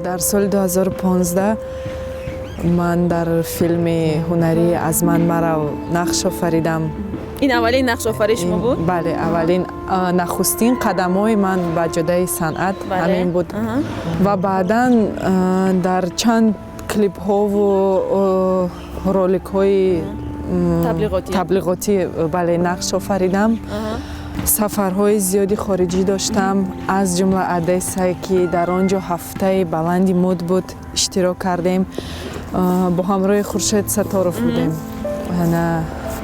در سال 2015 من در فیلم هنری از من مرا نقش آفریدم. این اولین نقش آفری شما بود؟ بله، اولین نخستین قدم‌های من به جدای صنعت همین بود. و بعداً در چند کلیپ ها و رولک های تبلیغاتی بله نقش آفریدم. سفرهای زیادی خارجی داشتم، از جمله ادیسا که در آنجا هفته بلندی مد بود اشتراک کردیم، با همراه خورشید ستارف بودیم.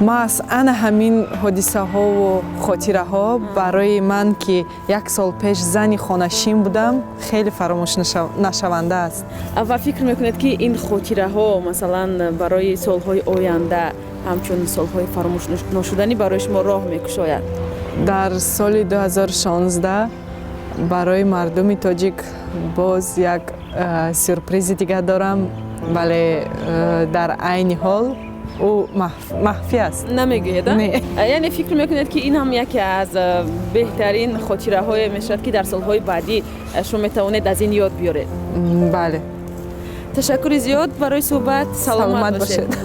ما از همین حادثه ها و خاطره ها برای من که یک سال پیش زنی خانشین بودم خیلی فراموش نشونده است. و فکر میکنید که این خاطره ها مثلا برای سالهای آینده همچون سالهای فراموش نشدنی برای شما راه میکشاید؟ در سال 2016 برای مردم تاجیک باز یک سورپریز دیگه دارم، ولی در عین حال او مخفی است. نمیگید؟ نه. یعنی فکر میکنید که این هم یکی از بهترین خاطره های میشد که در سالهای بعدی شما میتوانید از این یاد بیارید؟ بله. تشکر زیاد برای صحبت. سلامت باشید.